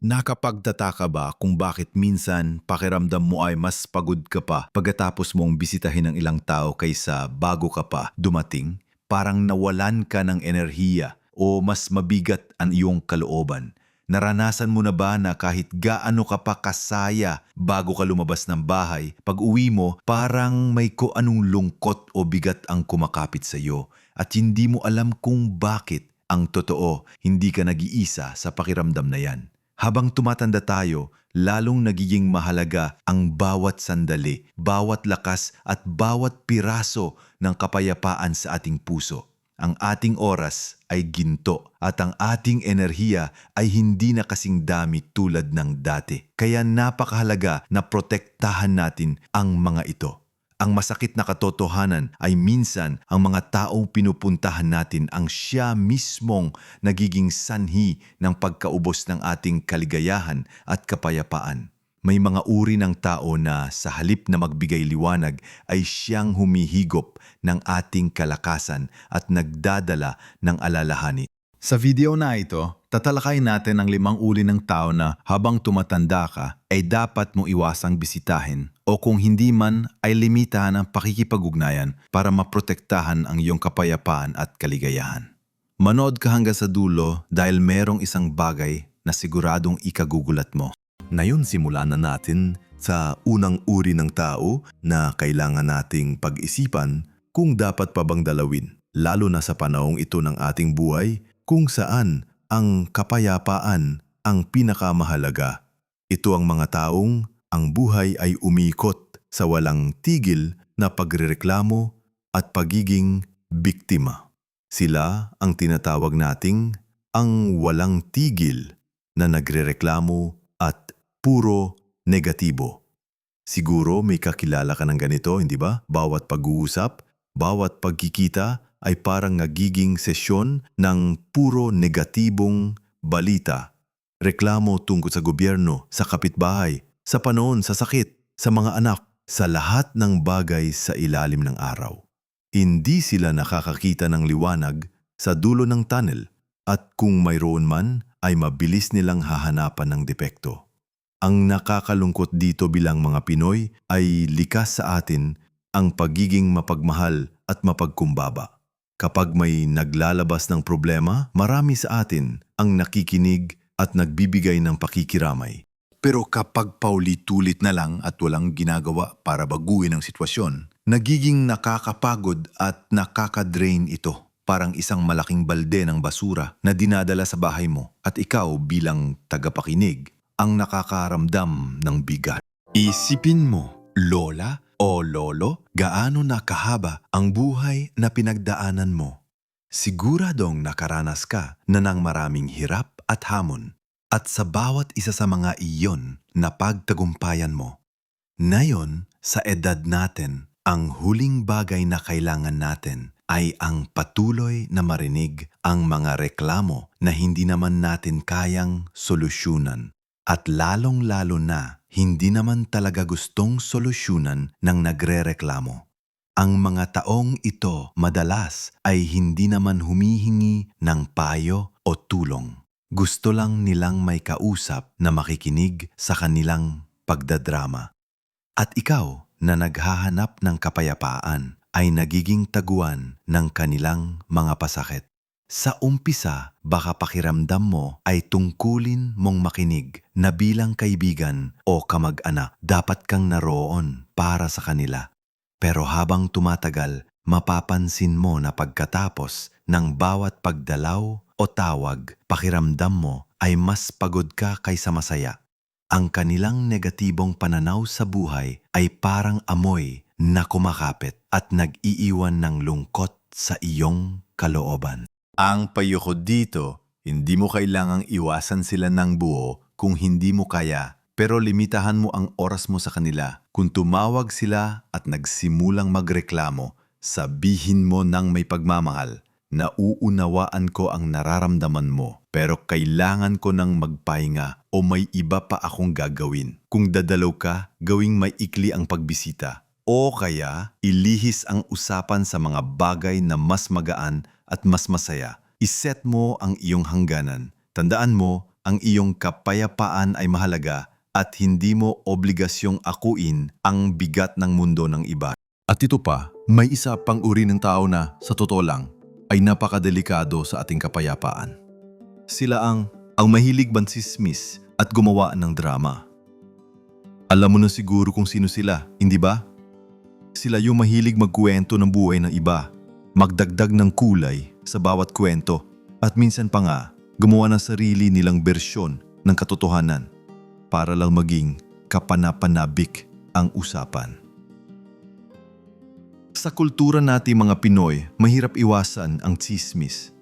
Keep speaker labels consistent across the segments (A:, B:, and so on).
A: Nakapagtataka ba kung bakit minsan pakiramdam mo ay mas pagod ka pa pagkatapos mong bisitahin ng ilang tao kaysa bago ka pa dumating? Parang nawalan ka ng enerhiya o mas mabigat ang iyong kalooban. Naranasan mo na ba na kahit gaano ka pa kasaya bago ka lumabas ng bahay, pag uwi mo parang may ko anong lungkot o bigat ang kumakapit sa iyo at hindi mo alam kung bakit? Ang totoo, hindi ka nag-iisa sa pakiramdam na yan. Habang tumatanda tayo, lalong nagiging mahalaga ang bawat sandali, bawat lakas at bawat piraso ng kapayapaan sa ating puso. Ang ating oras ay ginto at ang ating enerhiya ay hindi na kasing dami tulad ng dati. Kaya napakahalaga na protektahan natin ang mga ito. Ang masakit na katotohanan ay minsan ang mga taong pinupuntahan natin ang siya mismong nagiging sanhi ng pagkaubos ng ating kaligayahan at kapayapaan. May mga uri ng tao na sa halip na magbigay liwanag ay siyang humihigop ng ating kalakasan at nagdadala ng alalahanin. Sa video na ito, tatalakay natin ang 5 uri ng tao na habang tumatanda ka ay dapat mong iwasang bisitahin o kung hindi man ay limitahan ang pakikipag-ugnayan para maprotektahan ang iyong kapayapaan at kaligayahan. Manood ka hanggang sa dulo dahil merong isang bagay na siguradong ikagugulat mo.
B: Ngayon simulan na natin sa unang uri ng tao na kailangan nating pag-isipan kung dapat pa bang dalawin, lalo na sa panahong ito ng ating buhay kung saan ang kapayapaan ang pinakamahalaga. Ito ang mga taong ang buhay ay umikot sa walang tigil na pagrereklamo at pagiging biktima. Sila ang tinatawag nating ang walang tigil na nagrereklamo at puro negatibo. Siguro may kakilala ka ng ganito, hindi ba? Bawat pag-uusap, bawat pagkikita ay parang nagiging sesyon ng puro negatibong balita. Reklamo tungkol sa gobyerno, sa kapitbahay, sa panon, sa sakit, sa mga anak, sa lahat ng bagay sa ilalim ng araw. Hindi sila nakakakita ng liwanag sa dulo ng tunnel at kung mayroon man ay mabilis nilang hahanapan ng depekto. Ang nakakalungkot dito bilang mga Pinoy ay likas sa atin ang pagiging mapagmahal at mapagkumbaba. Kapag may naglalabas ng problema, marami sa atin ang nakikinig at nagbibigay ng pakikiramay. Pero kapag paulit-ulit na lang at walang ginagawa para baguhin ang sitwasyon, nagiging nakakapagod at nakakadrain ito. Parang isang malaking balde ng basura na dinadala sa bahay mo at ikaw bilang tagapakinig ang nakakaramdam ng bigat. Isipin mo, lola o lolo, gaano na kahaba ang buhay na pinagdaanan mo. Siguradong nakaranas ka na ng maraming hirap at hamon. At sa bawat isa sa mga iyon na pagtagumpayan mo. Ngayon, sa edad natin, ang huling bagay na kailangan natin ay ang patuloy na marinig ang mga reklamo na hindi naman natin kayang solusyonan. At lalong-lalo na, hindi naman talaga gustong solusyonan ng nagrereklamo. Ang mga taong ito madalas ay hindi naman humihingi ng payo o tulong. Gusto lang nilang may kausap na makikinig sa kanilang pagdadrama. At ikaw na naghahanap ng kapayapaan ay nagiging taguan ng kanilang mga pasakit. Sa umpisa, baka pakiramdam mo ay tungkulin mong makinig na bilang kaibigan o kamag-anak dapat kang naroon para sa kanila. Pero habang tumatagal, mapapansin mo na pagkatapos ng bawat pagdalaw o tawag, pakiramdam mo ay mas pagod ka kaysa masaya. Ang kanilang negatibong pananaw sa buhay ay parang amoy na kumakapit at nag-iiwan ng lungkot sa iyong kalooban. Ang payo ko dito, hindi mo kailangang iwasan sila ng buo kung hindi mo kaya, pero limitahan mo ang oras mo sa kanila. Kung tumawag sila at nagsimulang magreklamo, sabihin mo ng may pagmamahal, nauunawaan ko ang nararamdaman mo, pero kailangan ko ng magpahinga o may iba pa akong gagawin. Kung dadalaw ka, gawing may ikli ang pagbisita. O kaya, ilihis ang usapan sa mga bagay na mas magaan at mas masaya. Iset mo ang iyong hangganan. Tandaan mo,
A: ang iyong kapayapaan ay mahalaga at hindi mo obligasyong akuin ang bigat ng mundo ng iba.
B: At ito pa, may isa pang uri ng tao na, sa totoo lang, ay napakadelikado sa ating kapayapaan.
A: Sila ang mahilig bansismis at gumawa ng drama. Alam mo na siguro kung sino sila, hindi ba? Sila yung mahilig magkwento ng buhay ng iba, magdagdag ng kulay sa bawat kwento, at minsan pa nga, gumawa ng sarili nilang bersyon ng katotohanan para lang maging kapanapanabik ang usapan. Sa kultura nating mga Pinoy, mahirap iwasan ang tsismis.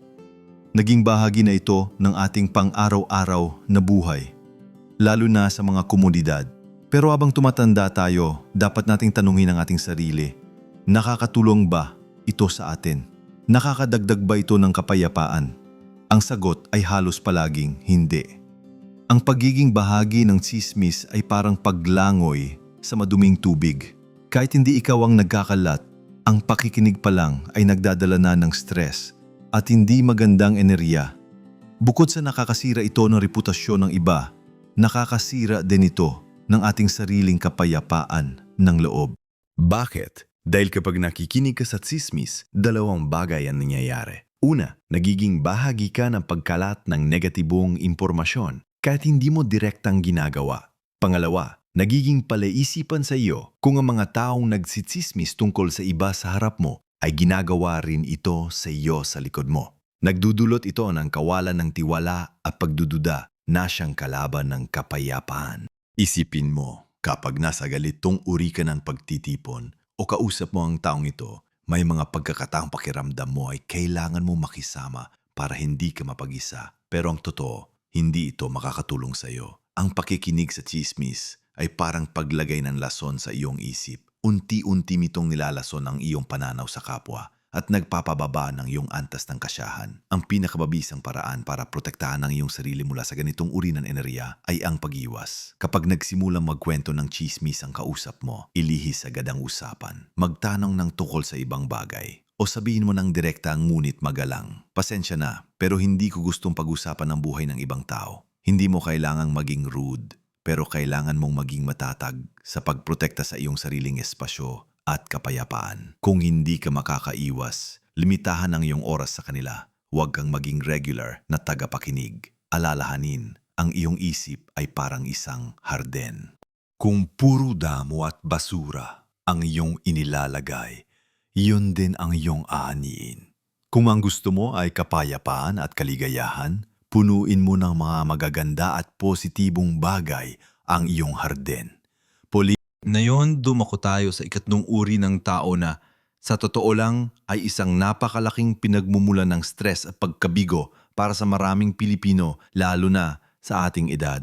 A: Naging bahagi na ito ng ating pang-araw-araw na buhay, lalo na sa mga komunidad. Pero habang tumatanda tayo, dapat nating tanungin ang ating sarili, nakakatulong ba ito sa atin? Nakakadagdag ba ito ng kapayapaan? Ang sagot ay halos palaging hindi. Ang pagiging bahagi ng tsismis ay parang paglangoy sa maduming tubig. Kahit hindi ikaw ang nagkakalat, ang pakikinig pa lang ay nagdadala na ng stress at hindi magandang enerhiya. Bukod sa nakakasira ito ng reputasyon ng iba, nakakasira din ito ng ating sariling kapayapaan ng loob.
B: Bakit? Dahil kapag nakikinig ka sa tsismis, dalawang bagay ang nangyayari. Una, nagiging bahagi ka ng pagkalat ng negatibong impormasyon kahit hindi mo direktang ginagawa. Pangalawa, nagiging palaisipan sa iyo kung ang mga taong nagsitsismis tungkol sa iba sa harap mo ay ginagawa rin ito sa iyo sa likod mo. Nagdudulot ito ng kawalan ng tiwala at pagdududa na siyang kalaban ng kapayapaan.
A: Isipin mo, kapag nasa ganitong uri ka ng pagtitipon o kausap mo ang taong ito, may mga pagkakataong pakiramdam mo ay kailangan mo makisama para hindi ka mapag-isa. Pero ang totoo, hindi ito makakatulong sa iyo. Ang pakikinig sa tsismis ay parang paglagay ng lason sa iyong isip. Unti-unti nitong nilalason ang iyong pananaw sa kapwa at nagpapababa ng iyong antas ng kasyahan. Ang pinakamabisang paraan para protektahan ang iyong sarili mula sa ganitong uri ng enerhiya ay ang pag-iwas. Kapag nagsimulang magkwento ng tsismis ang kausap mo, ilihis agad ang usapan. Magtanong ng tungkol sa ibang bagay. O sabihin mo ng direkta ngunit magalang. Pasensya na, pero hindi ko gustong pag-usapan ang buhay ng ibang tao. Hindi mo kailangang maging rude, pero kailangan mong maging matatag sa pagprotekta sa iyong sariling espasyo at kapayapaan. Kung hindi ka makakaiwas, limitahan ang iyong oras sa kanila. Huwag kang maging regular na tagapakinig. Alalahanin, ang iyong isip ay parang isang harden. Kung puro damo at basura ang iyong inilalagay, yun din ang iyong aaniin. Kung ang gusto mo ay kapayapaan at kaligayahan, punuin mo ng mga magaganda at positibong bagay ang iyong harden. Ngayon, dumako tayo sa ikatlong uri ng tao na sa totoo lang ay isang napakalaking pinagmumulan ng stress at pagkabigo para sa maraming Pilipino, lalo na sa ating edad.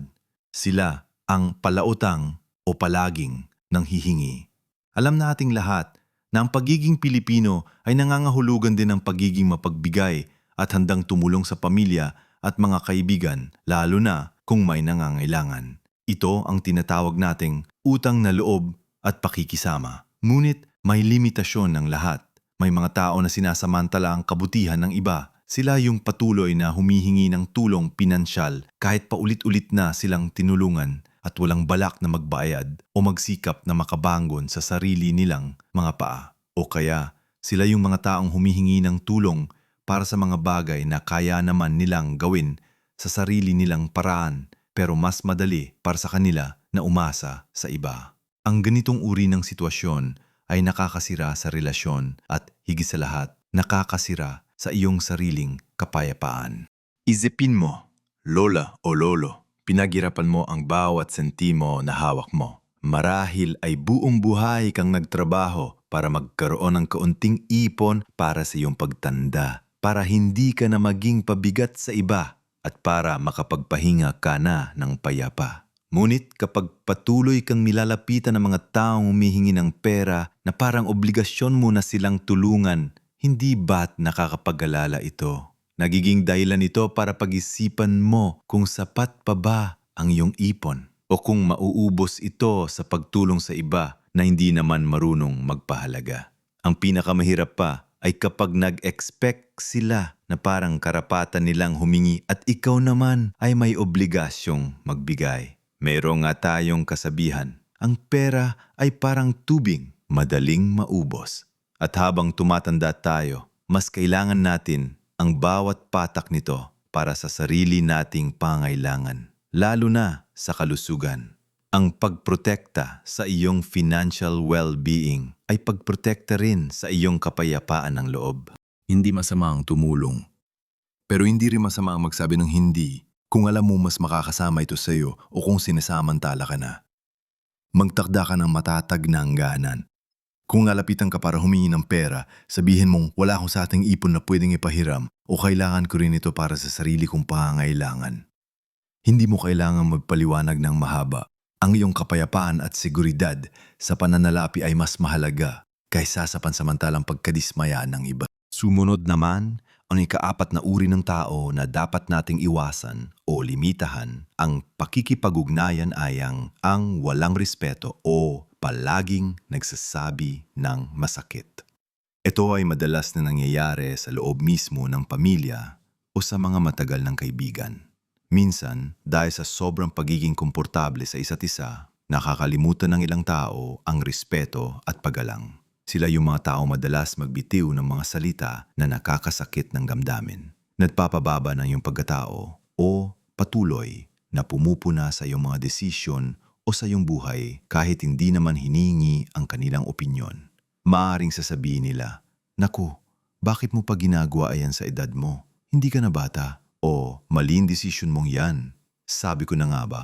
A: Sila ang palautang o palaging nanghihingi. Alam nating lahat na ang pagiging Pilipino ay nangangahulugan din ng pagiging mapagbigay at handang tumulong sa pamilya at mga kaibigan, lalo na kung may nangangailangan. Ito ang tinatawag nating utang na loob at pakikisama. Ngunit may limitasyon ng lahat. May mga tao na sinasamantala ang kabutihan ng iba. Sila yung patuloy na humihingi ng tulong pinansyal kahit paulit-ulit na silang tinulungan at walang balak na magbayad o magsikap na makabangon sa sarili nilang mga paa. O kaya sila yung mga taong humihingi ng tulong para sa mga bagay na kaya naman nilang gawin sa sarili nilang paraan, pero mas madali para sa kanila na umasa sa iba. Ang ganitong uri ng sitwasyon ay nakakasira sa relasyon at higit sa lahat, nakakasira sa iyong sariling kapayapaan. Isipin mo, lola o lolo, pinaghirapan mo ang bawat sentimo na hawak mo. Marahil ay buong buhay kang nagtrabaho para magkaroon ng kaunting ipon para sa iyong pagtanda, para hindi ka na maging pabigat sa iba, at para makapagpahinga ka na ng payapa. Ngunit kapag patuloy kang nilalapitan ng mga taong humihingi ng pera na parang obligasyon mo na silang tulungan, hindi ba't nakakapag-alala ito? Nagiging dahilan ito para pag-isipan mo kung sapat pa ba ang iyong ipon o kung mauubos ito sa pagtulong sa iba na hindi naman marunong magpahalaga. Ang pinakamahirap pa ay kapag nag-expect sila na parang karapatan nilang humingi at ikaw naman ay may obligasyong magbigay. Meron nga tayong kasabihan, ang pera ay parang tubig, madaling maubos. At habang tumatanda tayo, mas kailangan natin ang bawat patak nito para sa sarili nating pangailangan, lalo na sa kalusugan. Ang pagprotekta sa iyong financial well-being ay pagprotekta rin sa iyong kapayapaan ng loob.
B: Hindi masama ang tumulong. Pero hindi rin masama ang magsabi ng hindi kung alam mo mas makakasama ito sa iyo o kung sinasamantala ka na. Magtakda ka ng matatag na hangganan. Kung lalapitan ka para humingi ng pera, sabihin mong wala akong sa ating ipon na pwedeng ipahiram o kailangan ko rin ito para sa sarili kong pangangailangan. Hindi mo kailangan magpaliwanag ng mahaba. Ang iyong kapayapaan at seguridad sa pananalapi ay mas mahalaga kaysa sa pansamantalang pagkadismaya ng iba.
A: Sumunod naman, ang ikaapat na uri ng tao na dapat nating iwasan o limitahan ang pakikipag-ugnayan ay ang walang respeto o palaging nagsasabi ng masakit. Ito ay madalas na nangyayari sa loob mismo ng pamilya o sa mga matagal ng kaibigan. Minsan, dahil sa sobrang pagiging komportable sa isa't isa, nakakalimutan ng ilang tao ang respeto at paggalang. Sila yung mga tao madalas magbitiw ng mga salita na nakakasakit ng damdamin, nagpapababa ng iyong pagkatao o patuloy na pumupuna sa iyong mga desisyon o sa iyong buhay kahit hindi naman hiningi ang kanilang opinyon. Maaring sasabihin nila, "Naku, bakit mo pa ginagawa ayan sa edad mo? Hindi ka na bata." O maling desisyon mong yan. Sabi ko na nga ba?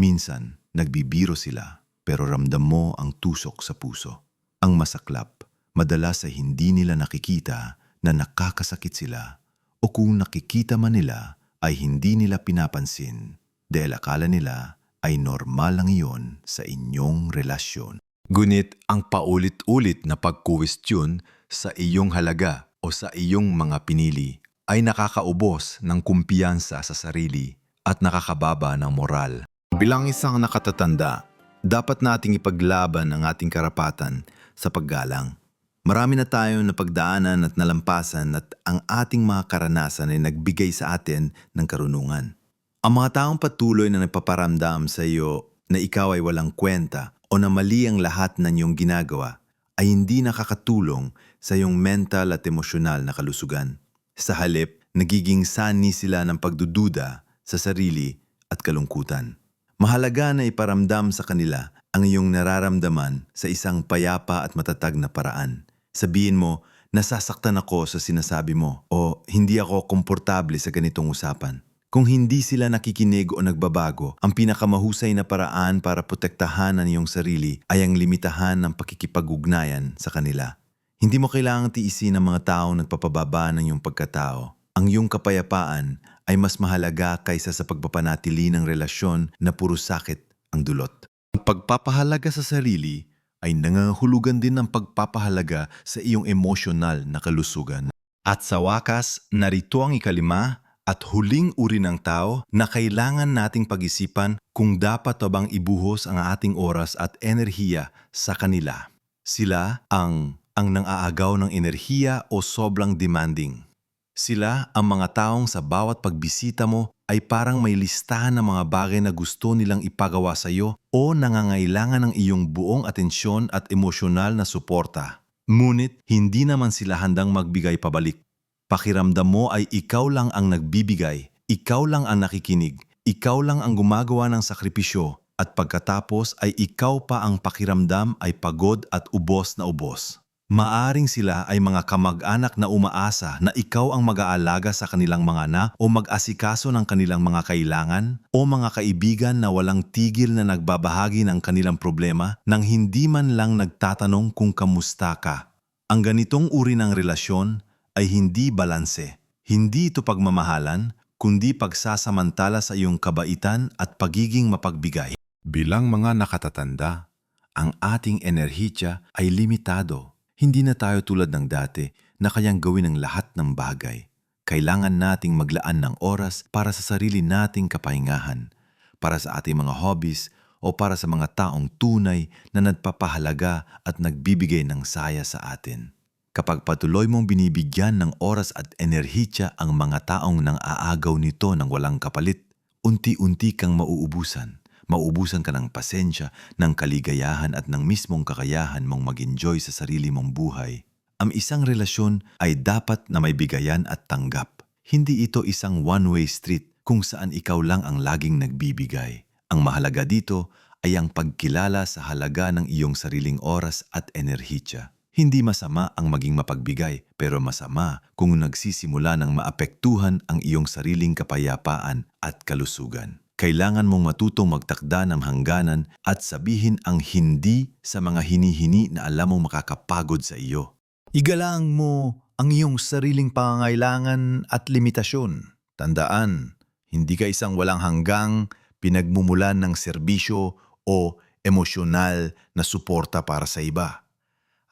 A: Minsan, nagbibiro sila pero ramdam mo ang tusok sa puso. Ang masaklap, madalas ay hindi nila nakikita na nakakasakit sila o kung nakikita man nila ay hindi nila pinapansin dahil akala nila ay normal lang iyon sa inyong relasyon. Ngunit ang paulit-ulit na pagkuwestiyon sa iyong halaga o sa iyong mga pinili ay nakakaubos ng kumpiyansa sa sarili at nakakababa ng moral. Bilang isang nakatatanda, dapat nating ipaglaban ang ating karapatan sa paggalang. Marami na tayong napagdaanan at nalampasan at ang ating mga karanasan ay nagbigay sa atin ng karunungan. Ang mga taong patuloy na nagpaparamdam sa iyo na ikaw ay walang kwenta o na mali ang lahat na iyong ginagawa ay hindi nakakatulong sa iyong mental at emosyonal na kalusugan. Sa halip, nagiging sani sila ng pagdududa sa sarili at kalungkutan. Mahalaga na iparamdam sa kanila ang iyong nararamdaman sa isang payapa at matatag na paraan. Sabihin mo, nasasaktan ako sa sinasabi mo o hindi ako komportable sa ganitong usapan. Kung hindi sila nakikinig o nagbabago, ang pinakamahusay na paraan para protektahan ang iyong sarili ay ang limitahan ng pakikipag-ugnayan sa kanila. Hindi mo kailangang tiisin ang mga taong nagpapababa ng iyong pagkatao. Ang iyong kapayapaan ay mas mahalaga kaysa sa pagpapanatili ng relasyon na puro sakit ang dulot. Ang pagpapahalaga sa sarili ay nangangahulugan din ng pagpapahalaga sa iyong emosyonal na kalusugan. At sa wakas, narito ang ikalima at huling uri ng tao na kailangan nating pag-isipan kung dapat pa bang ibuhos ang ating oras at enerhiya sa kanila. Sila ang nang-aagaw ng enerhiya o sobrang demanding. Sila ang mga taong sa bawat pagbisita mo ay parang may listahan ng mga bagay na gusto nilang ipagawa sa iyo o nangangailangan ng iyong buong atensyon at emosyonal na suporta. Ngunit hindi naman sila handang magbigay pabalik. Pakiramdam mo ay ikaw lang ang nagbibigay, ikaw lang ang nakikinig, ikaw lang ang gumagawa ng sakripisyo at pagkatapos ay ikaw pa ang pakiramdam ay pagod at ubos na ubos. Maaring sila ay mga kamag-anak na umaasa na ikaw ang mag-aalaga sa kanilang mga anak o mag-asikaso ng kanilang mga kailangan o mga kaibigan na walang tigil na nagbabahagi ng kanilang problema nang hindi man lang nagtatanong kung kamusta ka. Ang ganitong uri ng relasyon ay hindi balanse. Hindi ito pagmamahalan, kundi pagsasamantala sa iyong kabaitan at pagiging mapagbigay. Bilang mga nakatatanda, ang ating enerhiya ay limitado. Hindi na tayo tulad ng dati na kayang gawin ang lahat ng bagay. Kailangan nating maglaan ng oras para sa sarili nating kapahingahan, para sa ating mga hobbies o para sa mga taong tunay na nagpapahalaga at nagbibigay ng saya sa atin. Kapag patuloy mong binibigyan ng oras at enerhiya ang mga taong nang aagaw nito ng walang kapalit, unti-unti kang mauubusan. Mauubusan ka ng pasensya, ng kaligayahan at ng mismong kakayahan mong mag-enjoy sa sarili mong buhay. Ang isang relasyon ay dapat na may bigayan at tanggap. Hindi ito isang one-way street kung saan ikaw lang ang laging nagbibigay. Ang mahalaga dito ay ang pagkilala sa halaga ng iyong sariling oras at enerhiya. Hindi masama ang maging mapagbigay, pero masama kung nagsisimula ng maapektuhan ang iyong sariling kapayapaan at kalusugan. Kailangan mong matutong magtakda ng hangganan at sabihin ang hindi sa mga hinihini na alam mong makakapagod sa iyo.
C: Igalang mo ang iyong sariling pangangailangan at limitasyon. Tandaan, hindi ka isang walang hanggang pinagmumulan ng serbisyo o emosyonal na suporta para sa iba.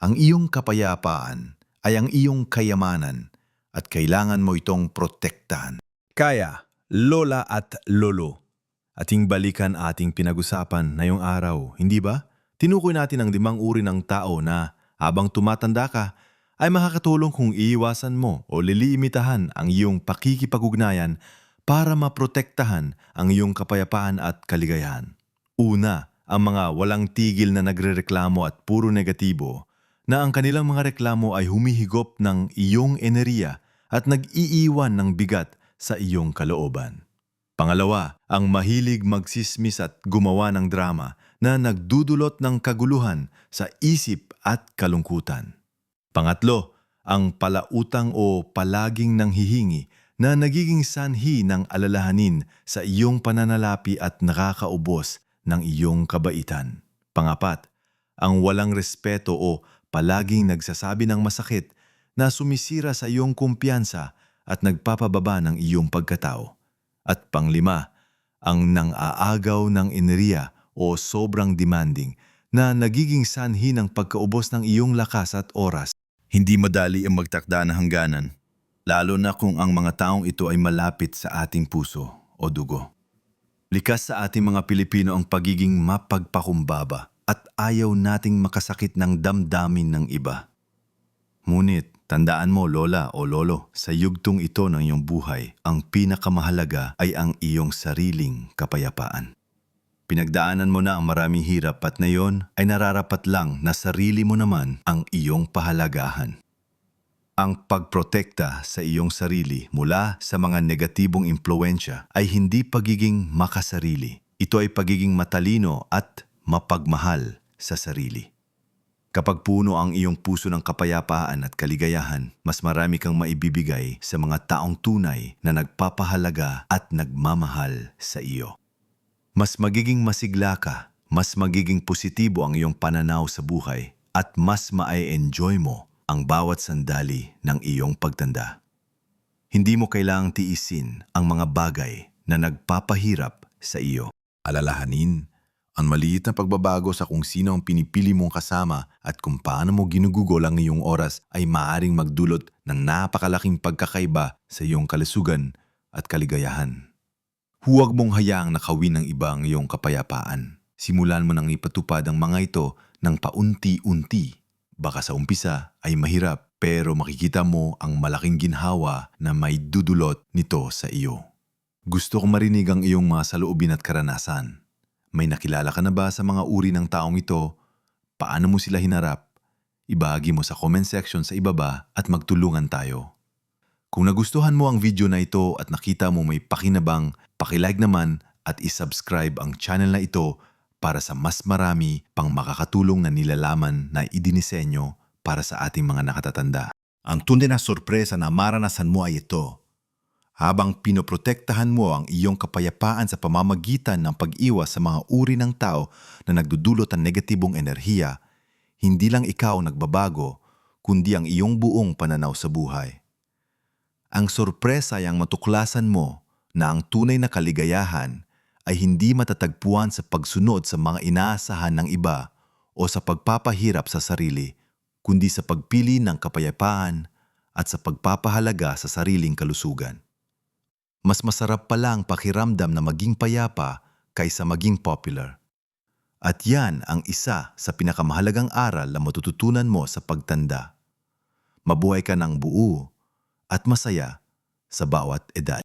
C: Ang iyong kapayapaan ay ang iyong kayamanan at kailangan mo itong protektahan. Kaya, lola at lolo, ating balikan ating pinag-usapan na yung araw, hindi ba? Tinukoy natin ang 5 uri ng tao na habang tumatanda ka ay makakatulong kung iiwasan mo o lilimitahan ang iyong pakikipag-ugnayan para maprotektahan ang iyong kapayapaan at kaligayahan. Una, ang mga walang tigil na nagrereklamo at puro negatibo, na ang kanilang mga reklamo ay humihigop ng iyong enerhiya at nag-iiwan ng bigat sa iyong kalooban. Pangalawa, ang mahilig magsismis at gumawa ng drama na nagdudulot ng kaguluhan sa isip at kalungkutan. Pangatlo, ang palautang o palaging nanghihingi na nagiging sanhi ng alalahanin sa iyong pananalapi at nakakaubos ng iyong kabaitan. Pangapat, ang walang respeto o palaging nagsasabi ng masakit na sumisira sa iyong kumpiyansa at nagpapababa ng iyong pagkatao. At panglima, ang nang-aagaw ng enerhiya o sobrang demanding na nagiging sanhi ng pagkaubos ng iyong lakas at oras. Hindi madali ang magtakda ng hangganan, lalo na kung ang mga taong ito ay malapit sa ating puso o dugo. Likas sa ating mga Pilipino ang pagiging mapagpakumbaba at ayaw nating makasakit ng damdamin ng iba. Ngunit, tandaan mo lola o lolo, sa yugtong ito ng iyong buhay, ang pinakamahalaga ay ang iyong sariling kapayapaan. Pinagdaanan mo na ang maraming hirap at ngayon ay nararapat lang na sarili mo naman ang iyong pahalagahan. Ang pagprotekta sa iyong sarili mula sa mga negatibong impluensya ay hindi pagiging makasarili. Ito ay pagiging matalino at mapagmahal sa sarili. Kapag puno ang iyong puso ng kapayapaan at kaligayahan, mas marami kang maibibigay sa mga taong tunay na nagpapahalaga at nagmamahal sa iyo. Mas magiging masigla ka, mas magiging positibo ang iyong pananaw sa buhay, at mas ma-enjoy mo ang bawat sandali ng iyong pagtanda. Hindi mo kailangang tiisin ang mga bagay na nagpapahirap sa iyo. Alalahanin ang maliit na pagbabago sa kung sino ang pinipili mong kasama at kung paano mo ginugugol ang iyong oras ay maaaring magdulot ng napakalaking pagkakaiba sa iyong kalusugan at kaligayahan. Huwag mong hayaang nakawin ng iba ang iyong kapayapaan. Simulan mo nang ipatupad ang mga ito ng paunti-unti. Baka sa umpisa ay mahirap, pero makikita mo ang malaking ginhawa na may dudulot nito sa iyo. Gusto kong marinig ang iyong mga saloobin at karanasan. May nakilala ka na ba sa mga uri ng taong ito? Paano mo sila hinarap? Ibahagi mo sa comment section sa ibaba at magtulungan tayo. Kung nagustuhan mo ang video na ito at nakita mo may pakinabang, pakilike naman at isubscribe ang channel na ito para sa mas marami pang makakatulong na nilalaman na idinisenyo para sa ating mga nakatatanda. Ang tunay na sorpresa na maranasan mo ay ito. Habang pinoprotektahan mo ang iyong kapayapaan sa pamamagitan ng pag-iwas sa mga uri ng tao na nagdudulot ng negatibong enerhiya, hindi lang ikaw nagbabago, kundi ang iyong buong pananaw sa buhay. Ang sorpresa ay ang matuklasan mo na ang tunay na kaligayahan ay hindi matatagpuan sa pagsunod sa mga inaasahan ng iba o sa pagpapahirap sa sarili, kundi sa pagpili ng kapayapaan at sa pagpapahalaga sa sariling kalusugan. Mas masarap pala ang pakiramdam na maging payapa kaysa maging popular. At yan ang isa sa pinakamahalagang aral na matututunan mo sa pagtanda.
A: mabuhay ka ng buo at masaya sa bawat edad.